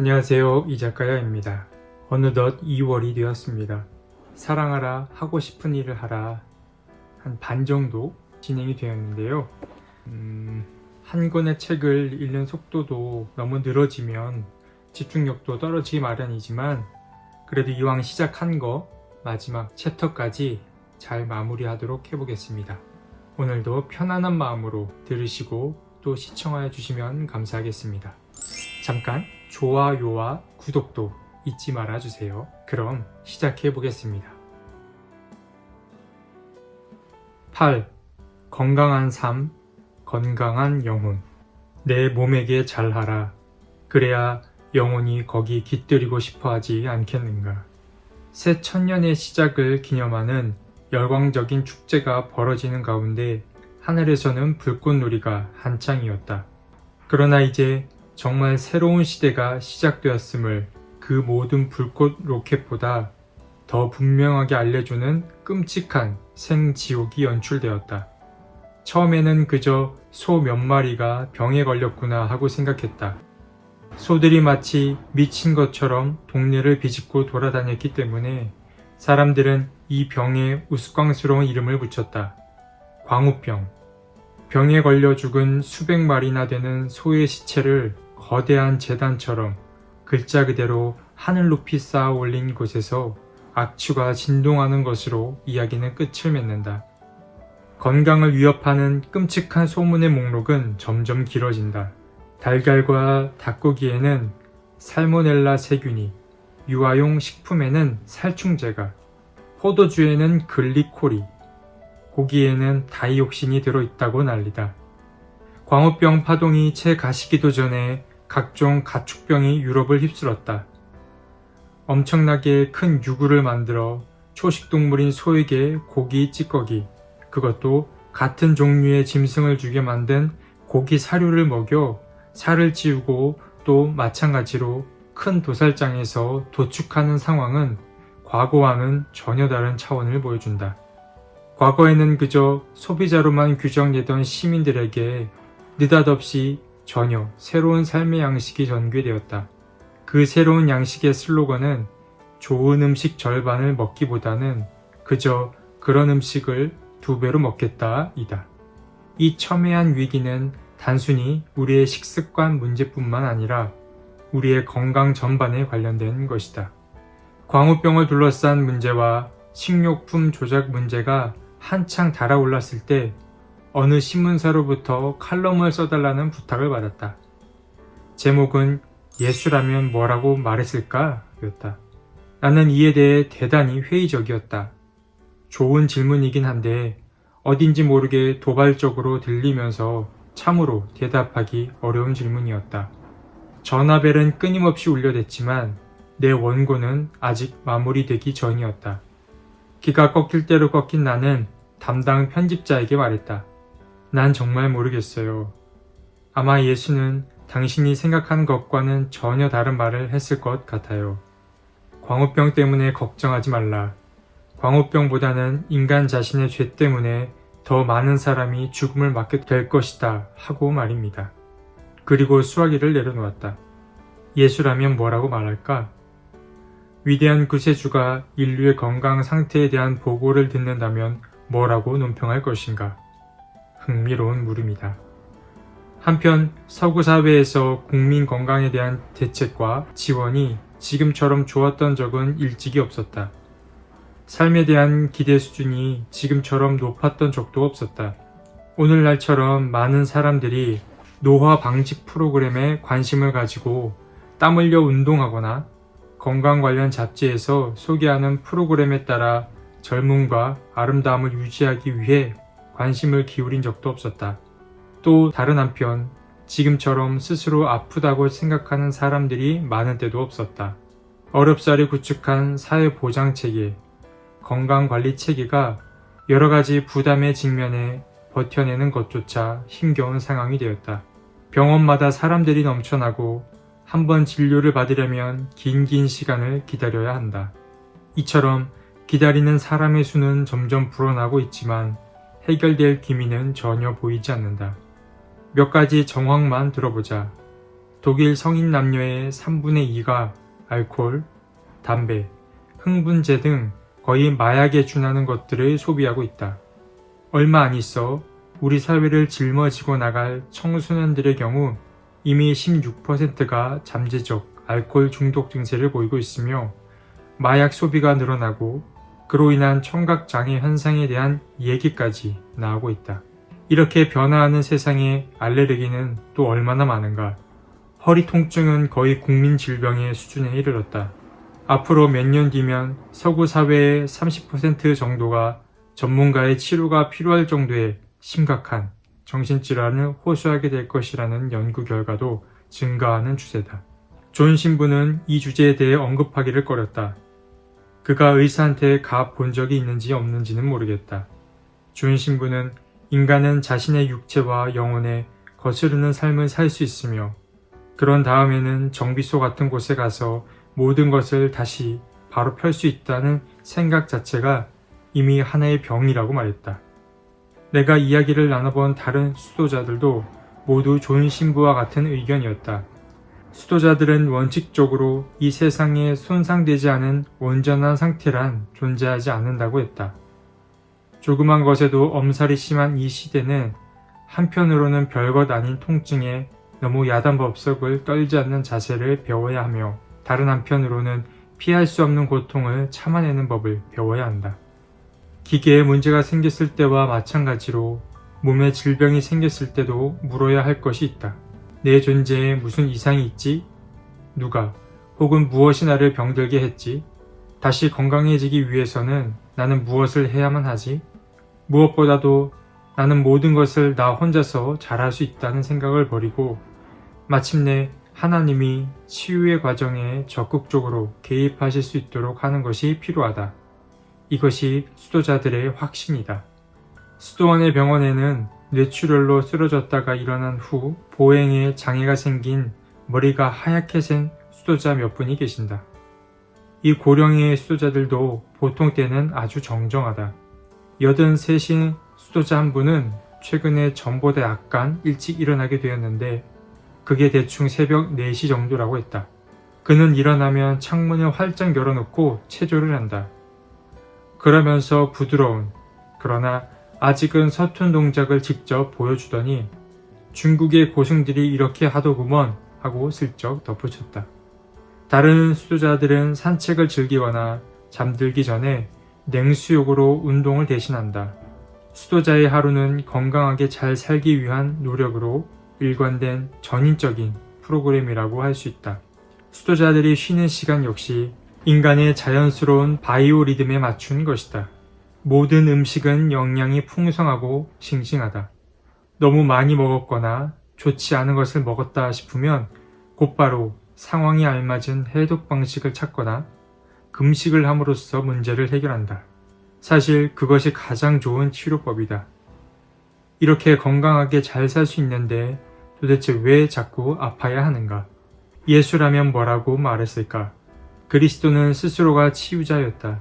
안녕하세요, 이작가야입니다. 어느덧 2월이 되었습니다. 사랑하라, 하고 싶은 일을 하라 한 반 정도 진행이 되었는데요. 한 권의 책을 읽는 속도도 너무 늘어지면 집중력도 떨어지기 마련이지만 그래도 이왕 시작한 거 마지막 챕터까지 잘 마무리하도록 해보겠습니다. 오늘도 편안한 마음으로 들으시고 또 시청해 주시면 감사하겠습니다. 잠깐 좋아요와 구독도 잊지 말아주세요. 그럼 시작해 보겠습니다. 8. 건강한 삶, 건강한 영혼. 내 몸에게 잘하라. 그래야 영혼이 거기 깃들이고 싶어하지 않겠는가. 새 천년의 시작을 기념하는 열광적인 축제가 벌어지는 가운데 하늘에서는 불꽃놀이가 한창이었다. 그러나 이제 정말 새로운 시대가 시작되었음을 그 모든 불꽃 로켓보다 더 분명하게 알려주는 끔찍한 생지옥이 연출되었다. 처음에는 그저 소 몇 마리가 병에 걸렸구나 하고 생각했다. 소들이 마치 미친 것처럼 동네를 비집고 돌아다녔기 때문에 사람들은 이 병에 우스꽝스러운 이름을 붙였다. 광우병. 병에 걸려 죽은 수백 마리나 되는 소의 시체를 거대한 제단처럼 글자 그대로 하늘 높이 쌓아 올린 곳에서 악취가 진동하는 것으로 이야기는 끝을 맺는다. 건강을 위협하는 끔찍한 소문의 목록은 점점 길어진다. 달걀과 닭고기에는 살모넬라 세균이, 유아용 식품에는 살충제가, 포도주에는 글리코리, 고기에는 다이옥신이 들어있다고 난리다. 광우병 파동이 채 가시기도 전에 각종 가축병이 유럽을 휩쓸었다. 엄청나게 큰 유구를 만들어 초식동물인 소에게 고기 찌꺼기, 그것도 같은 종류의 짐승을 주게 만든 고기 사료를 먹여 살을 찌우고 또 마찬가지로 큰 도살장에서 도축하는 상황은 과거와는 전혀 다른 차원을 보여준다. 과거에는 그저 소비자로만 규정되던 시민들에게 느닷없이 전혀 새로운 삶의 양식이 전개되었다. 그 새로운 양식의 슬로건은 좋은 음식 절반을 먹기보다는 그저 그런 음식을 2배로 먹겠다 이다. 이 첨예한 위기는 단순히 우리의 식습관 문제뿐만 아니라 우리의 건강 전반에 관련된 것이다. 광우병을 둘러싼 문제와 식료품 조작 문제가 한창 달아올랐을 때 어느 신문사로부터 칼럼을 써달라는 부탁을 받았다. 제목은 예수라면 뭐라고 말했을까? 였다. 나는 이에 대해 대단히 회의적이었다. 좋은 질문이긴 한데 어딘지 모르게 도발적으로 들리면서 참으로 대답하기 어려운 질문이었다. 전화벨은 끊임없이 울려댔지만 내 원고는 아직 마무리되기 전이었다. 기가 꺾일 대로 꺾인 나는 담당 편집자에게 말했다. 난 정말 모르겠어요. 아마 예수는 당신이 생각하는 것과는 전혀 다른 말을 했을 것 같아요. 광우병 때문에 걱정하지 말라. 광우병보다는 인간 자신의 죄 때문에 더 많은 사람이 죽음을 맞게 될 것이다 하고 말입니다. 그리고 수화기를 내려놓았다. 예수라면 뭐라고 말할까? 위대한 구세주가 인류의 건강 상태에 대한 보고를 듣는다면 뭐라고 논평할 것인가? 흥미로운 물음이다. 한편 서구 사회에서 국민 건강에 대한 대책과 지원이 지금처럼 좋았던 적은 일찍이 없었다. 삶에 대한 기대 수준이 지금처럼 높았던 적도 없었다. 오늘날처럼 많은 사람들이 노화 방지 프로그램에 관심을 가지고 땀 흘려 운동하거나 건강 관련 잡지에서 소개하는 프로그램에 따라 젊음과 아름다움을 유지하기 위해 관심을 기울인 적도 없었다. 또 다른 한편 지금처럼 스스로 아프다고 생각하는 사람들이 많은 때도 없었다. 어렵사리 구축한 사회보장체계, 건강관리체계가 여러가지 부담의 직면에 버텨내는 것조차 힘겨운 상황이 되었다. 병원마다 사람들이 넘쳐나고 한 번 진료를 받으려면 긴 시간을 기다려야 한다. 이처럼 기다리는 사람의 수는 점점 불어나고 있지만 해결될 기미는 전혀 보이지 않는다. 몇 가지 정황만 들어보자. 독일 성인 남녀의 3분의 2가 알코올, 담배, 흥분제 등 거의 마약에 준하는 것들을 소비하고 있다. 얼마 안 있어 우리 사회를 짊어지고 나갈 청소년들의 경우 이미 16%가 잠재적 알코올 중독 증세를 보이고 있으며 마약 소비가 늘어나고 그로 인한 청각장애 현상에 대한 얘기까지 나오고 있다. 이렇게 변화하는 세상에 알레르기는 또 얼마나 많은가. 허리 통증은 거의 국민 질병의 수준에 이르렀다. 앞으로 몇 년 뒤면 서구 사회의 30% 정도가 전문가의 치료가 필요할 정도의 심각한 정신질환을 호소하게 될 것이라는 연구 결과도 증가하는 추세다. 존 신부는 이 주제에 대해 언급하기를 꺼렸다. 그가 의사한테 가 본 적이 있는지 없는지는 모르겠다. 존 신부는 인간은 자신의 육체와 영혼에 거스르는 삶을 살 수 있으며 그런 다음에는 정비소 같은 곳에 가서 모든 것을 다시 바로 펼 수 있다는 생각 자체가 이미 하나의 병이라고 말했다. 내가 이야기를 나눠본 다른 수도자들도 모두 존 신부와 같은 의견이었다. 수도자들은 원칙적으로 이 세상에 손상되지 않은 온전한 상태란 존재하지 않는다고 했다. 조그만 것에도 엄살이 심한 이 시대는 한편으로는 별것 아닌 통증에 너무 야단법석을 떨지 않는 자세를 배워야 하며 다른 한편으로는 피할 수 없는 고통을 참아내는 법을 배워야 한다. 기계에 문제가 생겼을 때와 마찬가지로 몸에 질병이 생겼을 때도 물어야 할 것이 있다. 내 존재에 무슨 이상이 있지? 누가 혹은 무엇이 나를 병들게 했지? 다시 건강해지기 위해서는 나는 무엇을 해야만 하지? 무엇보다도 나는 모든 것을 나 혼자서 잘할 수 있다는 생각을 버리고 마침내 하나님이 치유의 과정에 적극적으로 개입하실 수 있도록 하는 것이 필요하다. 이것이 수도자들의 확신이다. 수도원의 병원에는 뇌출혈로 쓰러졌다가 일어난 후 보행에 장애가 생긴 머리가 하얗게 센 수도자 몇 분이 계신다. 이 고령의 수도자들도 보통 때는 아주 정정하다. 83인 수도자 한 분은 최근에 전보다 약간 일찍 일어나게 되었는데 그게 대충 새벽 4시 정도라고 했다. 그는 일어나면 창문을 활짝 열어놓고 체조를 한다. 그러면서 부드러운 그러나 아직은 서툰 동작을 직접 보여주더니 중국의 고승들이 이렇게 하더구먼 하고 슬쩍 덧붙였다. 다른 수도자들은 산책을 즐기거나 잠들기 전에 냉수욕으로 운동을 대신한다. 수도자의 하루는 건강하게 잘 살기 위한 노력으로 일관된 전인적인 프로그램이라고 할 수 있다. 수도자들이 쉬는 시간 역시 인간의 자연스러운 바이오 리듬에 맞춘 것이다. 모든 음식은 영양이 풍성하고 싱싱하다. 너무 많이 먹었거나 좋지 않은 것을 먹었다 싶으면 곧바로 상황에 알맞은 해독 방식을 찾거나 금식을 함으로써 문제를 해결한다. 사실 그것이 가장 좋은 치료법이다. 이렇게 건강하게 잘 살 수 있는데 도대체 왜 자꾸 아파야 하는가? 예수라면 뭐라고 말했을까? 그리스도는 스스로가 치유자였다.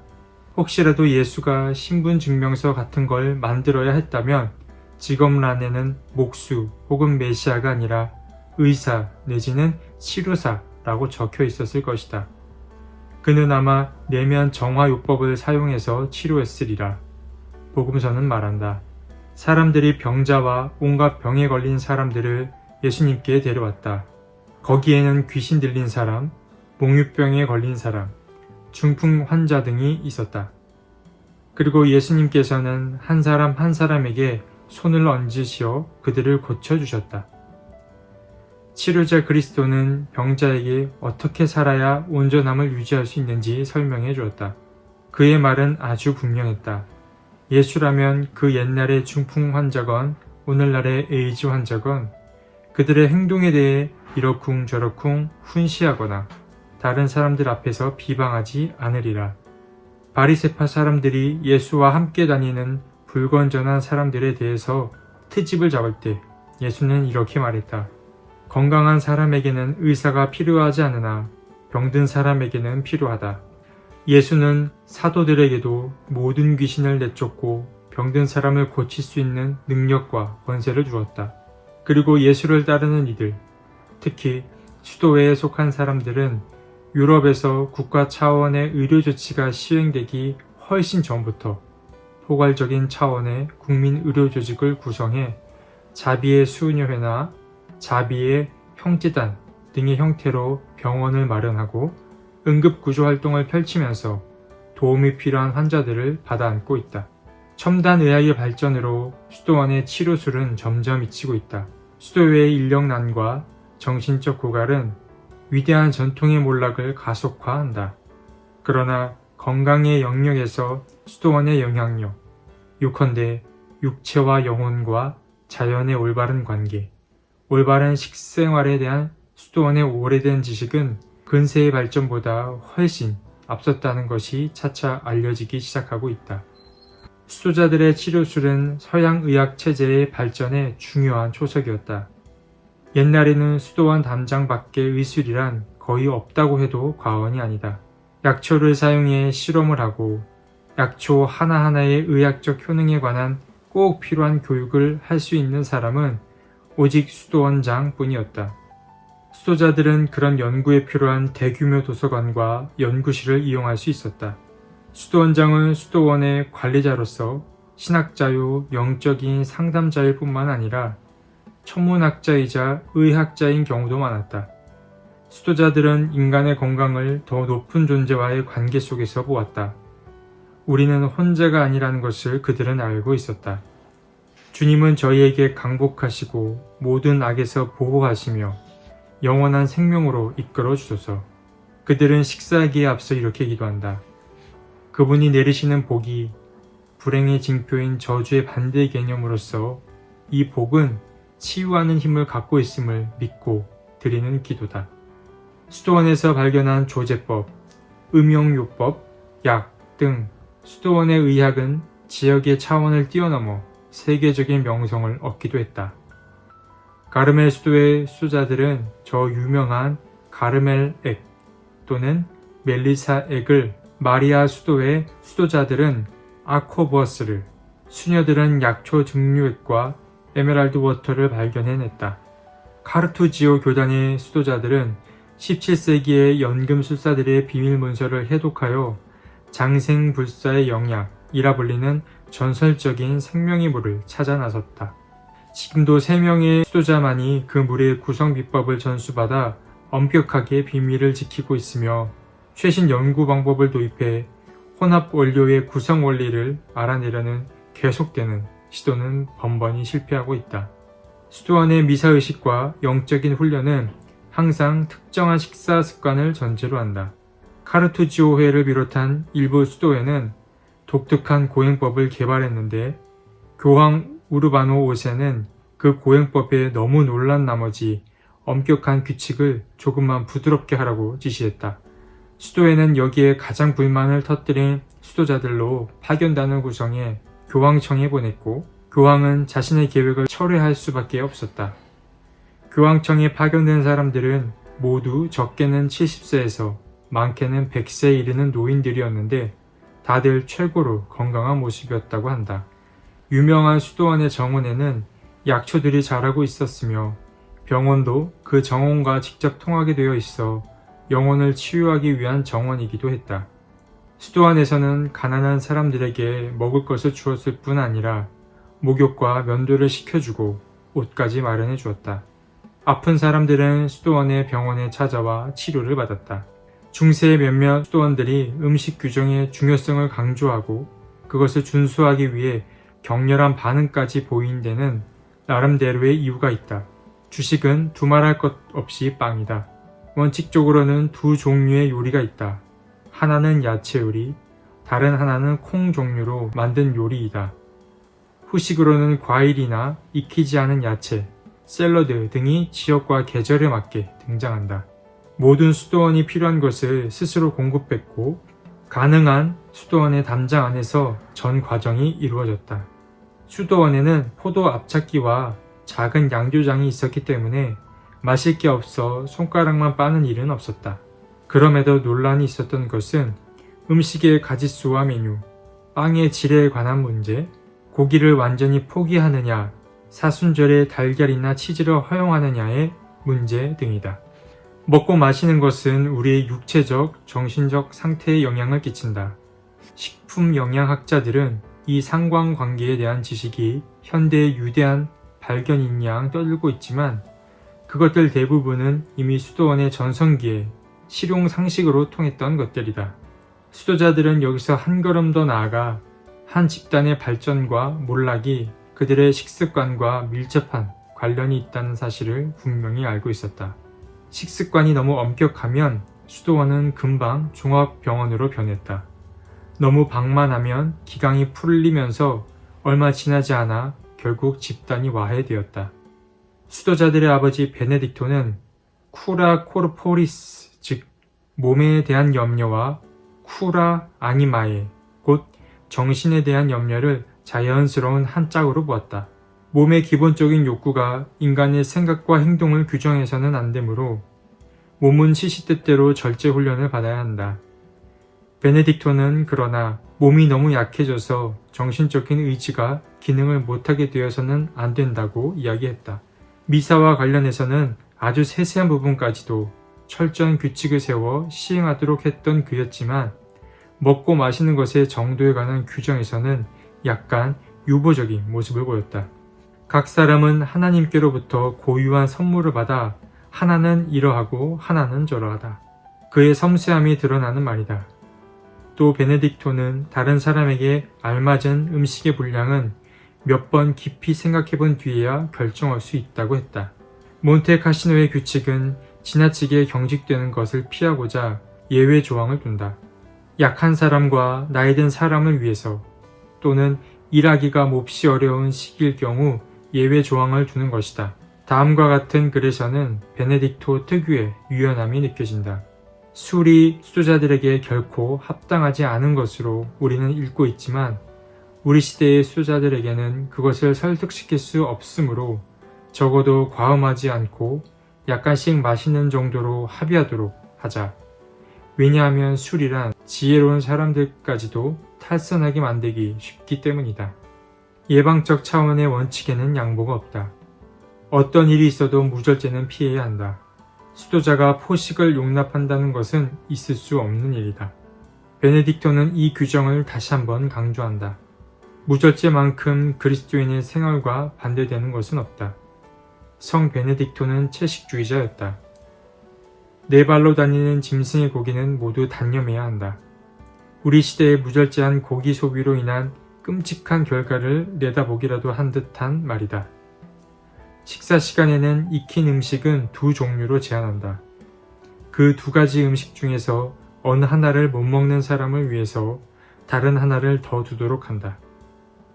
혹시라도 예수가 신분증명서 같은 걸 만들어야 했다면 직업란에는 목수 혹은 메시아가 아니라 의사 내지는 치료사라고 적혀 있었을 것이다. 그는 아마 내면 정화요법을 사용해서 치료했으리라. 복음서는 말한다. 사람들이 병자와 온갖 병에 걸린 사람들을 예수님께 데려왔다. 거기에는 귀신 들린 사람, 몽유병에 걸린 사람, 중풍 환자 등이 있었다. 그리고 예수님께서는 한 사람 한 사람에게 손을 얹으시어 그들을 고쳐주셨다. 치료자 그리스도는 병자에게 어떻게 살아야 온전함을 유지할 수 있는지 설명해 주었다. 그의 말은 아주 분명했다. 예수라면 그 옛날의 중풍 환자건 오늘날의 에이즈 환자건 그들의 행동에 대해 이러쿵저러쿵 훈시하거나 다른 사람들 앞에서 비방하지 않으리라. 바리새파 사람들이 예수와 함께 다니는 불건전한 사람들에 대해서 트집을 잡을 때 예수는 이렇게 말했다. 건강한 사람에게는 의사가 필요하지 않으나 병든 사람에게는 필요하다. 예수는 사도들에게도 모든 귀신을 내쫓고 병든 사람을 고칠 수 있는 능력과 권세를 주었다. 그리고 예수를 따르는 이들, 특히 수도회에 속한 사람들은 유럽에서 국가 차원의 의료 조치가 시행되기 훨씬 전부터 포괄적인 차원의 국민 의료 조직을 구성해 자비의 수녀회나 자비의 형제단 등의 형태로 병원을 마련하고 응급구조 활동을 펼치면서 도움이 필요한 환자들을 받아안고 있다. 첨단 의학의 발전으로 수도원의 치료술은 점점 미치고 있다. 수도회의 인력난과 정신적 고갈은 위대한 전통의 몰락을 가속화한다. 그러나 건강의 영역에서 수도원의 영향력, 요컨대 육체와 영혼과 자연의 올바른 관계, 올바른 식생활에 대한 수도원의 오래된 지식은 근세의 발전보다 훨씬 앞섰다는 것이 차차 알려지기 시작하고 있다. 수도자들의 치료술은 서양 의학 체제의 발전에 중요한 초석이었다. 옛날에는 수도원 담장 밖의 의술이란 거의 없다고 해도 과언이 아니다. 약초를 사용해 실험을 하고 약초 하나하나의 의학적 효능에 관한 꼭 필요한 교육을 할 수 있는 사람은 오직 수도원장 뿐이었다. 수도자들은 그런 연구에 필요한 대규모 도서관과 연구실을 이용할 수 있었다. 수도원장은 수도원의 관리자로서 신학자요 영적인 상담자일 뿐만 아니라 천문학자이자 의학자인 경우도 많았다. 수도자들은 인간의 건강을 더 높은 존재와의 관계 속에서 보았다. 우리는 혼자가 아니라는 것을 그들은 알고 있었다. 주님은 저희에게 강복하시고 모든 악에서 보호하시며 영원한 생명으로 이끌어 주소서. 그들은 식사하기에 앞서 이렇게 기도한다. 그분이 내리시는 복이 불행의 징표인 저주의 반대 개념으로서 이 복은 치유하는 힘을 갖고 있음을 믿고 드리는 기도다. 수도원에서 발견한 조제법, 음용요법, 약 등 수도원의 의학은 지역의 차원을 뛰어넘어 세계적인 명성을 얻기도 했다. 가르멜 수도의 수도자들은 저 유명한 가르멜 액 또는 멜리사 액을, 마리아 수도의 수도자들은 아코버스를, 수녀들은 약초 증류액과 에메랄드 워터를 발견해냈다. 카르투지오 교단의 수도자들은 17세기의 연금술사들의 비밀 문서를 해독하여 장생불사의 영약이라 불리는 전설적인 생명의 물을 찾아 나섰다. 지금도 3명의 수도자만이 그 물의 구성 비법을 전수받아 엄격하게 비밀을 지키고 있으며 최신 연구 방법을 도입해 혼합 원료의 구성 원리를 알아내려는 계속되는 시도는 번번이 실패하고 있다. 수도원의 미사의식과 영적인 훈련은 항상 특정한 식사 습관을 전제로 한다. 카르투지오회를 비롯한 일부 수도회는 독특한 고행법을 개발했는데 교황 우르바노 5세는 그 고행법에 너무 놀란 나머지 엄격한 규칙을 조금만 부드럽게 하라고 지시했다. 수도회는 여기에 가장 불만을 터뜨린 수도자들로 파견단을 구성해 교황청에 보냈고 교황은 자신의 계획을 철회할 수밖에 없었다. 교황청에 파견된 사람들은 모두 적게는 70세에서 많게는 100세에 이르는 노인들이었는데 다들 최고로 건강한 모습이었다고 한다. 유명한 수도원의 정원에는 약초들이 자라고 있었으며 병원도 그 정원과 직접 통하게 되어 있어 영혼을 치유하기 위한 정원이기도 했다. 수도원에서는 가난한 사람들에게 먹을 것을 주었을 뿐 아니라 목욕과 면도를 시켜주고 옷까지 마련해 주었다. 아픈 사람들은 수도원의 병원에 찾아와 치료를 받았다. 중세의 몇몇 수도원들이 음식 규정의 중요성을 강조하고 그것을 준수하기 위해 격렬한 반응까지 보인 데는 나름대로의 이유가 있다. 주식은 두말할 것 없이 빵이다. 원칙적으로는 두 종류의 요리가 있다. 하나는 야채 요리, 다른 하나는 콩 종류로 만든 요리이다. 후식으로는 과일이나 익히지 않은 야채, 샐러드 등이 지역과 계절에 맞게 등장한다. 모든 수도원이 필요한 것을 스스로 공급했고 가능한 수도원의 담장 안에서 전 과정이 이루어졌다. 수도원에는 포도 압착기와 작은 양조장이 있었기 때문에 마실 게 없어 손가락만 빠는 일은 없었다. 그럼에도 논란이 있었던 것은 음식의 가짓수와 메뉴, 빵의 질에 관한 문제, 고기를 완전히 포기하느냐, 사순절에 달걀이나 치즈를 허용하느냐의 문제 등이다. 먹고 마시는 것은 우리의 육체적, 정신적 상태에 영향을 끼친다. 식품 영양학자들은 이 상관관계에 대한 지식이 현대의 유대한 발견인 양 떠들고 있지만 그것들 대부분은 이미 수도원의 전성기에 실용 상식으로 통했던 것들이다. 수도자들은 여기서 한 걸음 더 나아가 한 집단의 발전과 몰락이 그들의 식습관과 밀접한 관련이 있다는 사실을 분명히 알고 있었다. 식습관이 너무 엄격하면 수도원은 금방 종합병원으로 변했다. 너무 방만하면 기강이 풀리면서 얼마 지나지 않아 결국 집단이 와해되었다. 수도자들의 아버지 베네딕토는 쿠라 코르포리스, 즉 몸에 대한 염려와 쿠라 아니마에, 곧 정신에 대한 염려를 자연스러운 한 짝으로 보았다. 몸의 기본적인 욕구가 인간의 생각과 행동을 규정해서는 안 되므로 몸은 시시때때로 절제 훈련을 받아야 한다. 베네딕토는 그러나 몸이 너무 약해져서 정신적인 의지가 기능을 못하게 되어서는 안 된다고 이야기했다. 미사와 관련해서는 아주 세세한 부분까지도 철저한 규칙을 세워 시행하도록 했던 그였지만 먹고 마시는 것의 정도에 관한 규정에서는 약간 유보적인 모습을 보였다. 각 사람은 하나님께로부터 고유한 선물을 받아 하나는 이러하고 하나는 저러하다. 그의 섬세함이 드러나는 말이다. 또 베네딕토는 다른 사람에게 알맞은 음식의 분량은 몇 번 깊이 생각해본 뒤에야 결정할 수 있다고 했다. 몬테카시노의 규칙은 지나치게 경직되는 것을 피하고자 예외 조항을 둔다. 약한 사람과 나이든 사람을 위해서 또는 일하기가 몹시 어려운 시기일 경우 예외 조항을 두는 것이다. 다음과 같은 글에서는 베네딕토 특유의 유연함이 느껴진다. 술이 수도자들에게 결코 합당하지 않은 것으로 우리는 읽고 있지만 우리 시대의 수도자들에게는 그것을 설득시킬 수 없으므로 적어도 과음하지 않고 약간씩 마시는 정도로 합의하도록 하자. 왜냐하면 술이란 지혜로운 사람들까지도 탈선하게 만들기 쉽기 때문이다. 예방적 차원의 원칙에는 양보가 없다. 어떤 일이 있어도 무절제는 피해야 한다. 수도자가 포식을 용납한다는 것은 있을 수 없는 일이다. 베네딕토는 이 규정을 다시 한번 강조한다. 무절제만큼 그리스도인의 생활과 반대되는 것은 없다. 성 베네딕토는 채식주의자였다. 네 발로 다니는 짐승의 고기는 모두 단념해야 한다. 우리 시대의 무절제한 고기 소비로 인한 끔찍한 결과를 내다보기라도 한 듯한 말이다. 식사 시간에는 익힌 음식은 두 종류로 제한한다. 그 두 가지 음식 중에서 어느 하나를 못 먹는 사람을 위해서 다른 하나를 더 두도록 한다.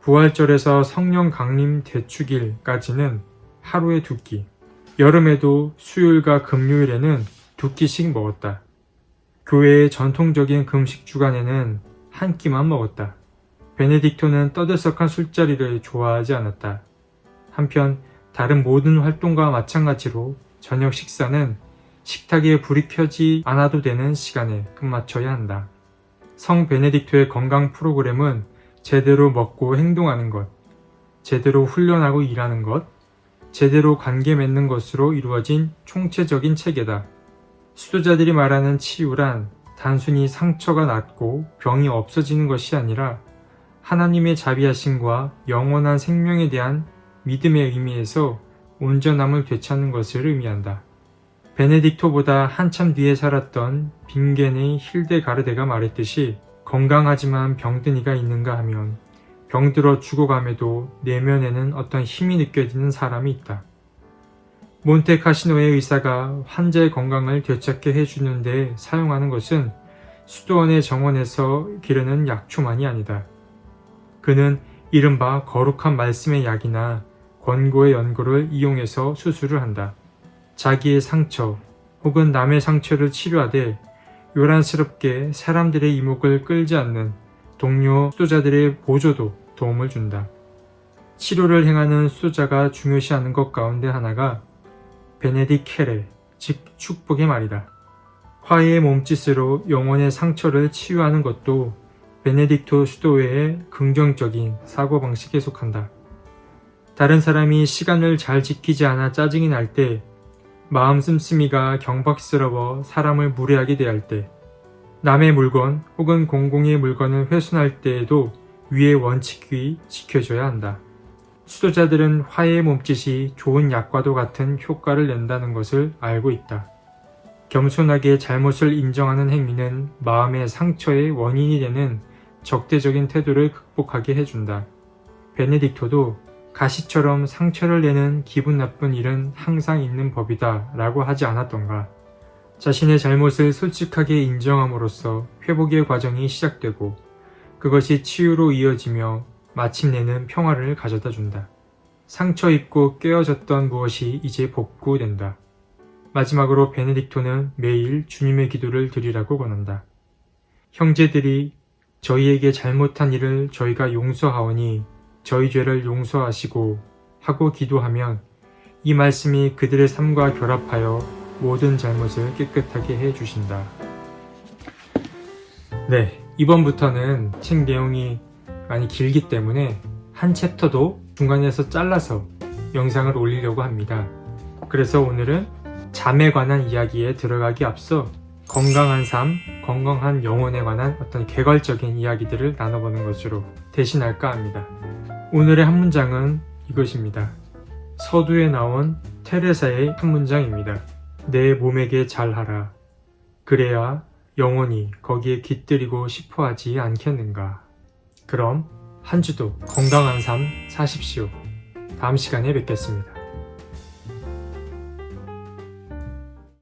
부활절에서 성령 강림 대축일까지는 하루에 2끼, 여름에도 수요일과 금요일에는 2끼씩 먹었다. 교회의 전통적인 금식 주간에는 한 끼만 먹었다. 베네딕토는 떠들썩한 술자리를 좋아하지 않았다. 한편 다른 모든 활동과 마찬가지로 저녁 식사는 식탁에 불이 켜지 않아도 되는 시간에 끝마쳐야 한다. 성 베네딕토의 건강 프로그램은 제대로 먹고 행동하는 것, 제대로 훈련하고 일하는 것, 제대로 관계 맺는 것으로 이루어진 총체적인 체계다. 수도자들이 말하는 치유란 단순히 상처가 낫고 병이 없어지는 것이 아니라 하나님의 자비하심과 영원한 생명에 대한 믿음의 의미에서 온전함을 되찾는 것을 의미한다. 베네딕토보다 한참 뒤에 살았던 빙겐의 힐데가르데가 말했듯이 건강하지만 병든 이가 있는가 하면 병들어 죽어감에도 내면에는 어떤 힘이 느껴지는 사람이 있다. 몬테카시노의 의사가 환자의 건강을 되찾게 해주는 데 사용하는 것은 수도원의 정원에서 기르는 약초만이 아니다. 그는 이른바 거룩한 말씀의 약이나 권고의 연고를 이용해서 수술을 한다. 자기의 상처 혹은 남의 상처를 치료하되 요란스럽게 사람들의 이목을 끌지 않는 동료 수도자들의 보조도 도움을 준다. 치료를 행하는 수도자가 중요시하는 것 가운데 하나가 베네딕케레, 즉 축복의 말이다. 화해의 몸짓으로 영혼의 상처를 치유하는 것도 베네딕토 수도회의 긍정적인 사고방식에 속한다. 다른 사람이 시간을 잘 지키지 않아 짜증이 날 때 마음 씀씀이가 경박스러워 사람을 무례하게 대할 때, 남의 물건 혹은 공공의 물건을 훼손할 때에도 위의 원칙이 지켜져야 한다. 수도자들은 화해의 몸짓이 좋은 약과도 같은 효과를 낸다는 것을 알고 있다. 겸손하게 잘못을 인정하는 행위는 마음의 상처의 원인이 되는 적대적인 태도를 극복하게 해준다. 베네딕토도 가시처럼 상처를 내는 기분 나쁜 일은 항상 있는 법이다 라고 하지 않았던가. 자신의 잘못을 솔직하게 인정함으로써 회복의 과정이 시작되고 그것이 치유로 이어지며 마침내는 평화를 가져다 준다. 상처 입고 깨어졌던 무엇이 이제 복구된다. 마지막으로 베네딕토는 매일 주님의 기도를 드리라고 권한다. 형제들이 저희에게 잘못한 일을 저희가 용서하오니 저희 죄를 용서하시고 하고 기도하면 이 말씀이 그들의 삶과 결합하여 모든 잘못을 깨끗하게 해주신다. 네, 이번부터는 책 내용이 많이 길기 때문에 한 챕터도 중간에서 잘라서 영상을 올리려고 합니다. 그래서 오늘은 잠에 관한 이야기에 들어가기 앞서 건강한 삶, 건강한 영혼에 관한 어떤 개괄적인 이야기들을 나눠보는 것으로 대신할까 합니다. 오늘의 한 문장은 이것입니다. 서두에 나온 테레사의 한 문장입니다. 내 몸에게 잘하라. 그래야 영원히 거기에 깃들이고 싶어 하지 않겠는가. 그럼 한 주도 건강한 삶 사십시오. 다음 시간에 뵙겠습니다.